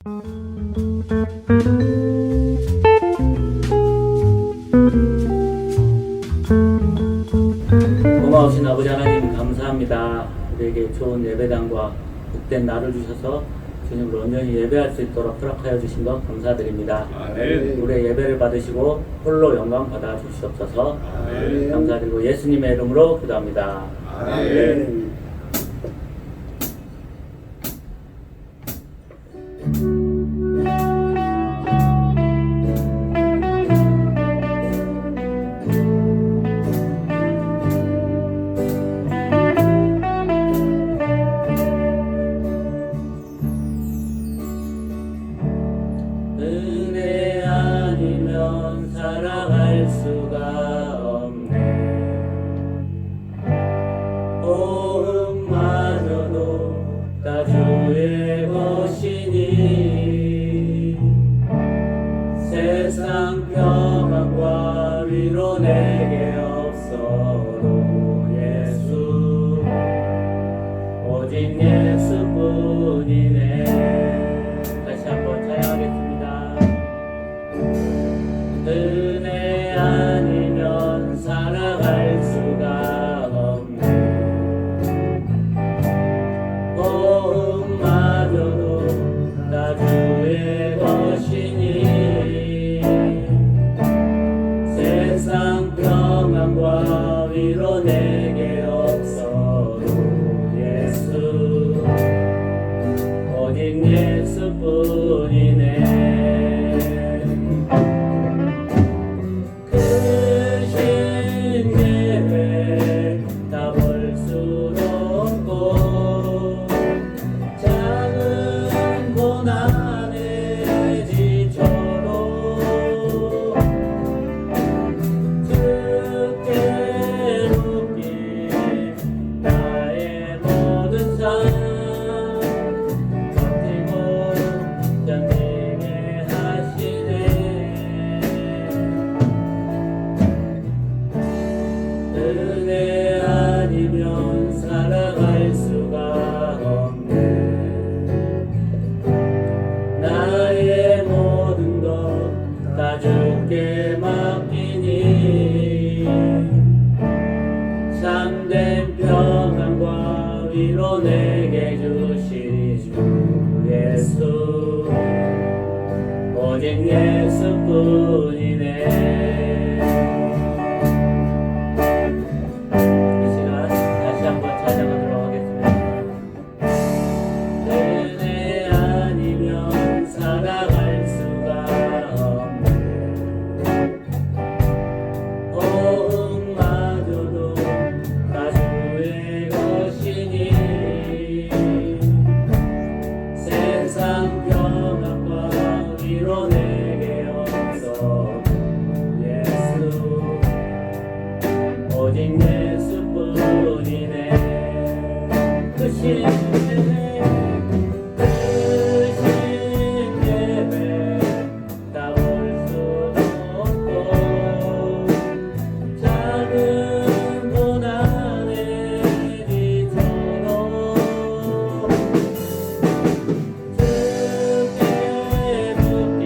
고마우신 아버지 하나님 감사합니다. 우리에게 좋은 예배당과 복된 날을 주셔서 주님을 온전히 예배할 수 있도록 허락하여 주신 것 감사드립니다. 아멘. 우리의 예배를 받으시고 홀로 영광 받아 주시옵소서. 아멘. 감사드리고 예수님의 이름으로 기도합니다. 아멘. 은혜 아니면 살아갈 수가 없네. 호흡마저도 다 주의 것이니 세상 평안과 위로 내게 없어도 예수 오직 예수뿐이네. 다시 한번 찬양하겠습니다. 은혜 아니면 살아갈 수가 없네. 호흡마저도 다 주의 것이니 세상 평안과 위로 내게 없어도 예수 오직 예수뿐이네. 크신 예배 다 볼 수 없고 작은 고난에 지쳐도 주께 묻기 나의 모든 삶 버티고 견디게 하시네. 은혜 아니면 살아갈 수가 없네. 나의 모든 것 다 주께 맡기니 참된 평안과 위로 내게 주신 주 예수 오직 예수뿐이네. 이 시간 다시 한번 찬양하도록 하겠습니다. 은혜 아니면 살아갈 수가 없네. 호흡마저도 다 주의 것이니 세상 평안과 위로 내게 없어 예수 오직 예수뿐이네. 크신 예배 다 볼 수도 없고 작은 고난에 지쳐도 주께 묻기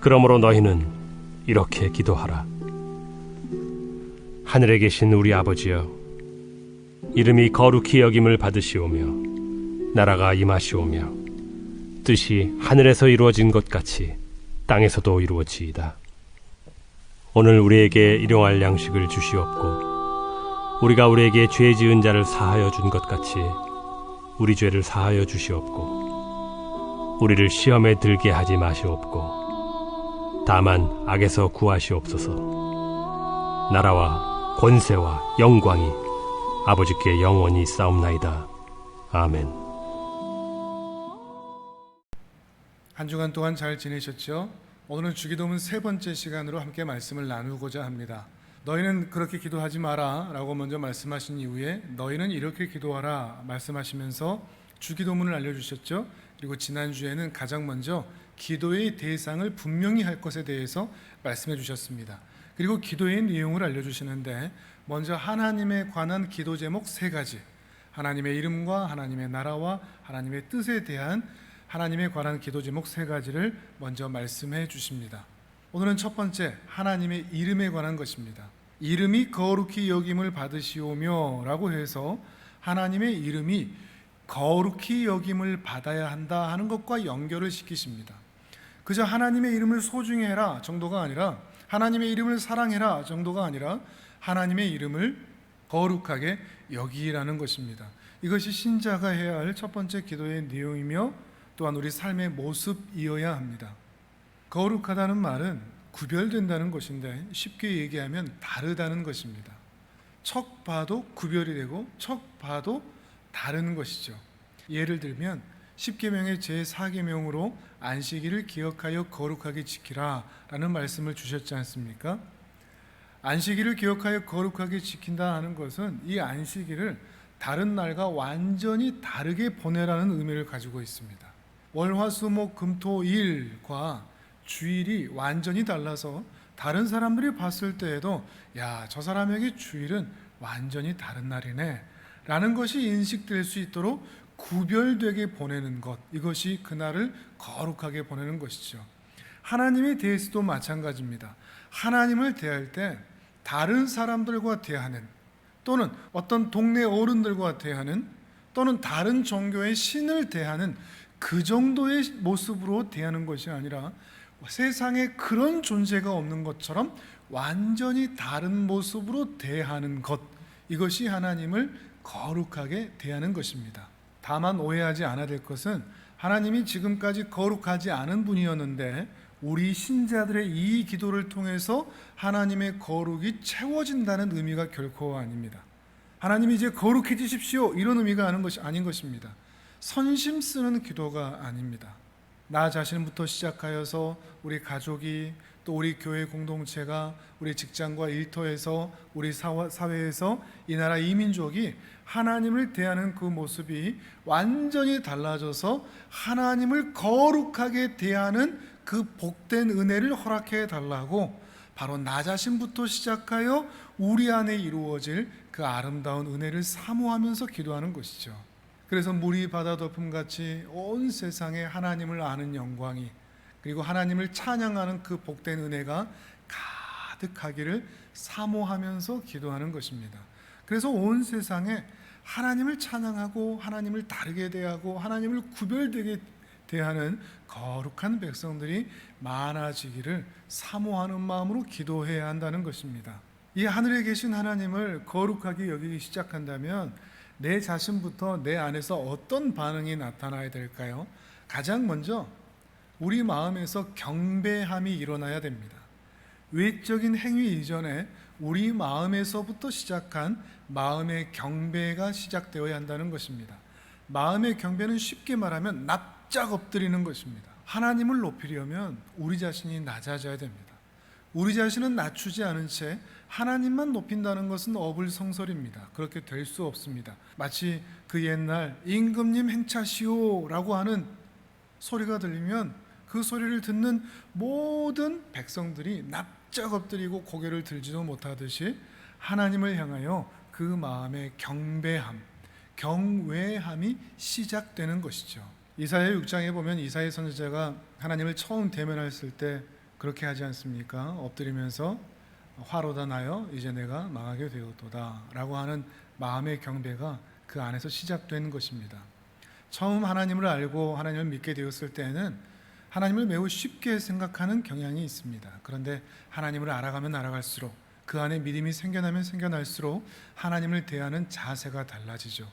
그러므로 너희는 이렇게 기도하라. 하늘에 계신 우리 아버지여, 이름이 거룩히 여김을 받으시오며 나라가 임하시오며 뜻이 하늘에서 이루어진 것 같이 땅에서도 이루어지이다. 오늘 우리에게 일용할 양식을 주시옵고 우리가 우리에게 죄 지은 자를 사하여 준 것 같이 우리 죄를 사하여 주시옵고 우리를 시험에 들게 하지 마시옵고 다만 악에서 구하시옵소서. 나라와 권세와 영광이 아버지께 영원히 있사옵나이다. 아멘. 한 주간 동안 잘 지내셨죠? 오늘은 주기도문 세 번째 시간으로 함께 말씀을 나누고자 합니다. 너희는 그렇게 기도하지 마라 라고 먼저 말씀하신 이후에 너희는 이렇게 기도하라 말씀하시면서 주기도문을 알려주셨죠. 그리고 지난주에는 가장 먼저 기도의 대상을 분명히 할 것에 대해서 말씀해 주셨습니다. 그리고 기도의 내용을 알려주시는데 먼저 하나님에 관한 기도 제목 세 가지, 하나님의 이름과 하나님의 나라와 하나님의 뜻에 대한 하나님에 관한 기도 제목 세 가지를 먼저 말씀해 주십니다. 오늘은 첫 번째, 하나님의 이름에 관한 것입니다. 이름이 거룩히 여김을 받으시오며 라고 해서 하나님의 이름이 거룩히 여김을 받아야 한다 하는 것과 연결을 시키십니다. 그저 하나님의 이름을 소중히 해라 정도가 아니라, 하나님의 이름을 사랑해라 정도가 아니라 하나님의 이름을 거룩하게 여기라는 것입니다. 이것이 신자가 해야 할 첫 번째 기도의 내용이며 또한 우리 삶의 모습이어야 합니다. 거룩하다는 말은 구별된다는 것인데 쉽게 얘기하면 다르다는 것입니다. 척 봐도 구별이 되고 척 봐도 다른 것이죠. 예를 들면 십계명의 제4계명으로 안식일을 기억하여 거룩하게 지키라 라는 말씀을 주셨지 않습니까? 안식일을 기억하여 거룩하게 지킨다 하는 것은 이 안식일을 다른 날과 완전히 다르게 보내라는 의미를 가지고 있습니다. 월화수목금토일과 주일이 완전히 달라서 다른 사람들이 봤을 때에도 야, 저 사람에게 주일은 완전히 다른 날이네 라는 것이 인식될 수 있도록 구별되게 보내는 것, 이것이 그날을 거룩하게 보내는 것이죠. 하나님에 대해서도 마찬가지입니다. 하나님을 대할 때 다른 사람들과 대하는, 또는 어떤 동네 어른들과 대하는, 또는 다른 종교의 신을 대하는 그 정도의 모습으로 대하는 것이 아니라 세상에 그런 존재가 없는 것처럼 완전히 다른 모습으로 대하는 것, 이것이 하나님을 거룩하게 대하는 것입니다. 다만 오해하지 않아야 될 것은 하나님이 지금까지 거룩하지 않은 분이었는데 우리 신자들의 이 기도를 통해서 하나님의 거룩이 채워진다는 의미가 결코 아닙니다. 하나님이 이제 거룩해지십시오 이런 의미가 아닌 것입니다. 선심 쓰는 기도가 아닙니다. 나 자신부터 시작하여서 우리 가족이, 또 우리 교회 공동체가, 우리 직장과 일터에서, 우리 사회에서, 이 나라 이 민족이 하나님을 대하는 그 모습이 완전히 달라져서 하나님을 거룩하게 대하는 그 복된 은혜를 허락해 달라고, 바로 나 자신부터 시작하여 우리 안에 이루어질 그 아름다운 은혜를 사모하면서 기도하는 것이죠. 그래서 물이 바다 덮음같이 온 세상에 하나님을 아는 영광이, 그리고 하나님을 찬양하는 그 복된 은혜가 가득하기를 사모하면서 기도하는 것입니다. 그래서 온 세상에 하나님을 찬양하고 하나님을 다르게 대하고 하나님을 구별되게 대하는 거룩한 백성들이 많아지기를 사모하는 마음으로 기도해야 한다는 것입니다. 이 하늘에 계신 하나님을 거룩하게 여기기 시작한다면 내 자신부터 내 안에서 어떤 반응이 나타나야 될까요? 가장 먼저 우리 마음에서 경배함이 일어나야 됩니다. 외적인 행위 이전에 우리 마음에서부터 시작한 마음의 경배가 시작되어야 한다는 것입니다. 마음의 경배는 쉽게 말하면 납작 엎드리는 것입니다. 하나님을 높이려면 우리 자신이 낮아져야 됩니다. 우리 자신은 낮추지 않은 채 하나님만 높인다는 것은 어불성설입니다. 그렇게 될 수 없습니다. 마치 그 옛날 임금님 행차시오 라고 하는 소리가 들리면 그 소리를 듣는 모든 백성들이 납작 엎드리고 고개를 들지도 못하듯이 하나님을 향하여 그 마음의 경배함, 경외함이 시작되는 것이죠. 이사야 6장에 보면 이사야 선지자가 하나님을 처음 대면했을 때 그렇게 하지 않습니까? 엎드리면서 화로다 나여 이제 내가 망하게 되었도다 라고 하는 마음의 경배가 그 안에서 시작된 것입니다. 처음 하나님을 알고 하나님을 믿게 되었을 때는 하나님을 매우 쉽게 생각하는 경향이 있습니다. 그런데 하나님을 알아가면 알아갈수록, 그 안에 믿음이 생겨나면 생겨날수록 하나님을 대하는 자세가 달라지죠.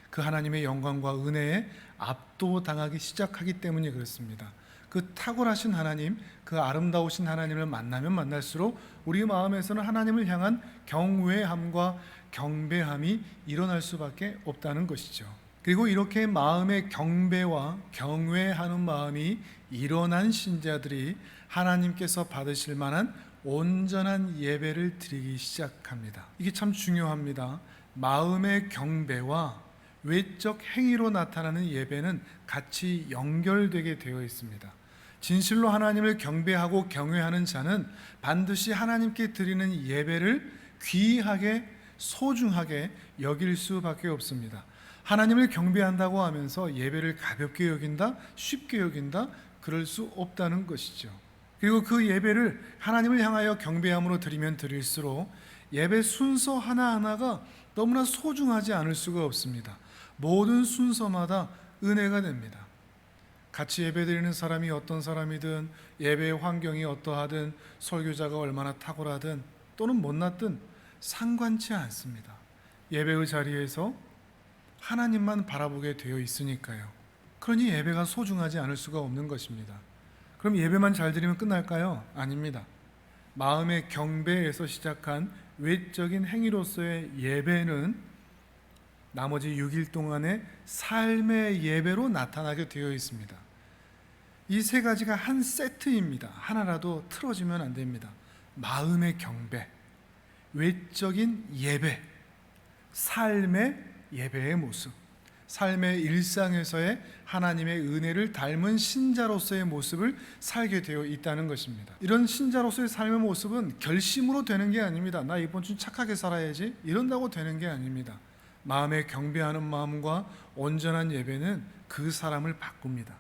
그 하나님의 영광과 은혜에 압도당하기 시작하기 때문이 그렇습니다. 그 탁월하신 하나님, 그 아름다우신 하나님을 만나면 만날수록 우리 마음에서는 하나님을 향한 경외함과 경배함이 일어날 수밖에 없다는 것이죠. 그리고 이렇게 마음의 경배와 경외하는 마음이 일어난 신자들이 하나님께서 받으실 만한 온전한 예배를 드리기 시작합니다. 이게 참 중요합니다. 마음의 경배와 외적 행위로 나타나는 예배는 같이 연결되게 되어 있습니다. 진실로 하나님을 경배하고 경외하는 자는 반드시 하나님께 드리는 예배를 귀하게 소중하게 여길 수밖에 없습니다. 하나님을 경배한다고 하면서 예배를 가볍게 여긴다, 쉽게 여긴다, 그럴 수 없다는 것이죠. 그리고 그 예배를 하나님을 향하여 경배함으로 드리면 드릴수록 예배 순서 하나하나가 너무나 소중하지 않을 수가 없습니다. 모든 순서마다 은혜가 됩니다. 같이 예배드리는 사람이 어떤 사람이든, 예배의 환경이 어떠하든, 설교자가 얼마나 탁월하든 또는 못났든 상관치 않습니다. 예배의 자리에서 하나님만 바라보게 되어 있으니까요. 그러니 예배가 소중하지 않을 수가 없는 것입니다. 그럼 예배만 잘 드리면 끝날까요? 아닙니다. 마음의 경배에서 시작한 외적인 행위로서의 예배는 나머지 6일 동안의 삶의 예배로 나타나게 되어 있습니다. 이 세 가지가 한 세트입니다. 하나라도 틀어지면 안 됩니다. 마음의 경배, 외적인 예배, 삶의 예배의 모습, 삶의 일상에서의 하나님의 은혜를 닮은 신자로서의 모습을 살게 되어 있다는 것입니다. 이런 신자로서의 삶의 모습은 결심으로 되는 게 아닙니다. 나 이번 주 착하게 살아야지 이런다고 되는 게 아닙니다. 마음에 경배하는 마음과 온전한 예배는 그 사람을 바꿉니다.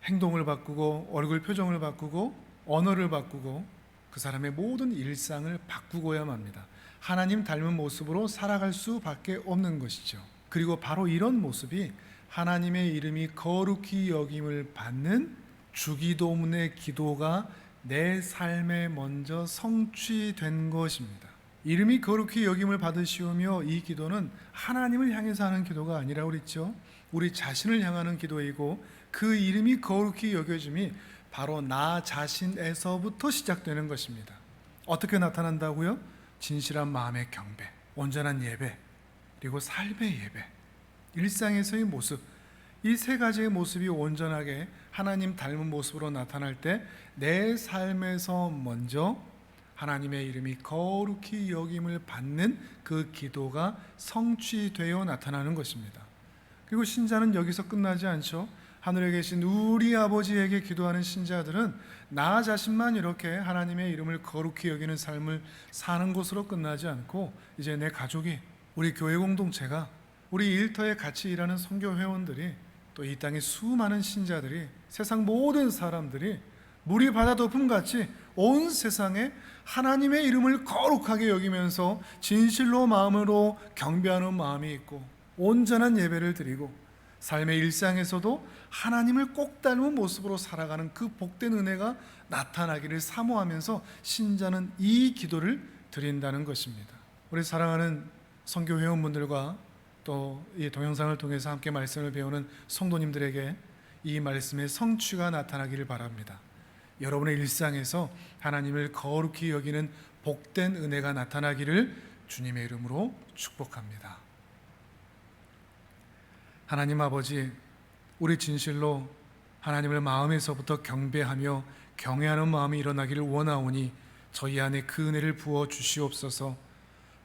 행동을 바꾸고 얼굴 표정을 바꾸고 언어를 바꾸고 그 사람의 모든 일상을 바꾸고야 합니다. 하나님 닮은 모습으로 살아갈 수밖에 없는 것이죠. 그리고 바로 이런 모습이 하나님의 이름이 거룩히 여김을 받는 주기도문의 기도가 내 삶에 먼저 성취된 것입니다. 이름이 거룩히 여김을 받으시오며, 이 기도는 하나님을 향해서 하는 기도가 아니라 그랬죠. 우리 자신을 향하는 기도이고, 그 이름이 거룩히 여겨짐이 바로 나 자신에서부터 시작되는 것입니다. 어떻게 나타난다고요? 진실한 마음의 경배, 온전한 예배, 그리고 삶의 예배, 일상에서의 모습, 이 세 가지의 모습이 온전하게 하나님 닮은 모습으로 나타날 때 내 삶에서 먼저 하나님의 이름이 거룩히 여김을 받는 그 기도가 성취되어 나타나는 것입니다. 그리고 신자는 여기서 끝나지 않죠. 하늘에 계신 우리 아버지에게 기도하는 신자들은 나 자신만 이렇게 하나님의 이름을 거룩히 여기는 삶을 사는 것으로 끝나지 않고, 이제 내 가족이, 우리 교회 공동체가, 우리 일터에 같이 일하는 선교 회원들이, 또 이 땅의 수많은 신자들이, 세상 모든 사람들이 물이 바다 덮음같이 온 세상에 하나님의 이름을 거룩하게 여기면서 진실로 마음으로 경배하는 마음이 있고, 온전한 예배를 드리고 삶의 일상에서도 하나님을 꼭 닮은 모습으로 살아가는 그 복된 은혜가 나타나기를 사모하면서 신자는 이 기도를 드린다는 것입니다. 우리 사랑하는 선교 회원분들과 또 이 동영상을 통해서 함께 말씀을 배우는 성도님들에게 이 말씀의 성취가 나타나기를 바랍니다. 여러분의 일상에서 하나님을 거룩히 여기는 복된 은혜가 나타나기를 주님의 이름으로 축복합니다. 하나님 아버지, 우리 진실로 하나님을 마음에서부터 경배하며 경외하는 마음이 일어나기를 원하오니 저희 안에 그 은혜를 부어 주시옵소서.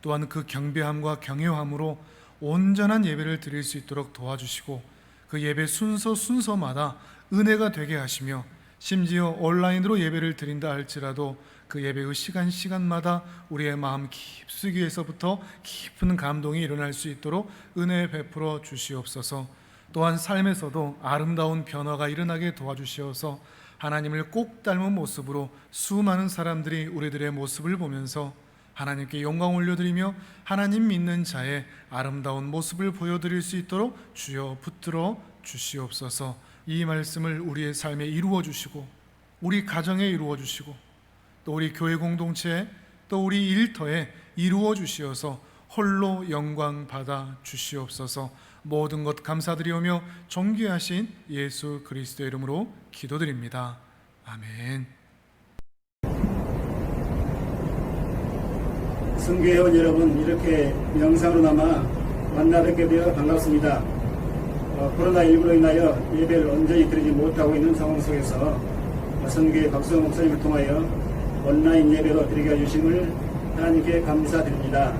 또한 그 경배함과 경외함으로 온전한 예배를 드릴 수 있도록 도와주시고, 그 예배 순서마다 은혜가 되게 하시며, 심지어 온라인으로 예배를 드린다 할지라도 그 예배의 시간마다 우리의 마음 깊숙이에서부터 깊은 감동이 일어날 수 있도록 은혜 베풀어 주시옵소서. 또한 삶에서도 아름다운 변화가 일어나게 도와주시어서 하나님을 꼭 닮은 모습으로 수많은 사람들이 우리들의 모습을 보면서 하나님께 영광 올려드리며 하나님 믿는 자의 아름다운 모습을 보여드릴 수 있도록 주여 붙들어 주시옵소서. 이 말씀을 우리의 삶에 이루어 주시고 우리 가정에 이루어 주시고 또 우리 교회 공동체에 또 우리 일터에 이루어 주시어서 홀로 영광 받아 주시옵소서. 모든 것 감사드리오며 존귀하신 예수 그리스도의 이름으로 기도드립니다. 아멘. 성교회원 여러분, 이렇게 영상으로나마 만나 뵙게 되어 반갑습니다. 코로나19로 인하여 예배를 온전히 드리지 못하고 있는 상황 속에서 성교회 박수영 목사님을 통하여 온라인 예배로 드리게 해주심을 하나님께 감사드립니다.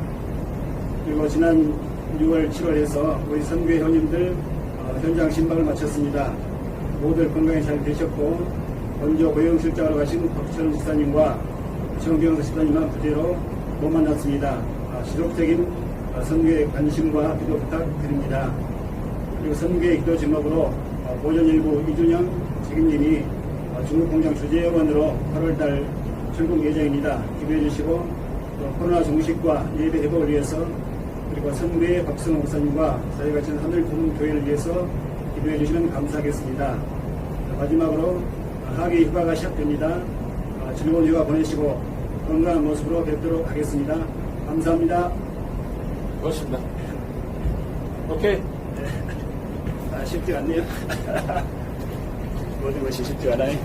그리고 지난 6월, 7월에서 우리 선교회 회원님들 현장 신방을 마쳤습니다. 모두 건강히 잘 되셨고 원조 고용실장으로 가신 박철원 집사님과 정병서 집사님만 그대로 못 만났습니다. 지속적인 선교의 관심과 기도 부탁드립니다. 그리고 선교의 기도 제목으로 보존일부 이준영 책임님이 중국 공장 주재원으로 8월달 출국 예정입니다. 기도해 주시고 또 코로나 종식과 예배 회복을 위해서 그리고 선교의 박승호 목사님과 사회가천 하늘부흥교회를 위해서 기도해 주시면 감사하겠습니다. 마지막으로 하계 휴가가 시작됩니다. 즐거운 휴가 보내시고 건강한 모습으로 뵙도록 하겠습니다. 감사합니다. 고맙습니다. 오케이. 쉽지 않네요. 모든 것이 쉽지 않아요.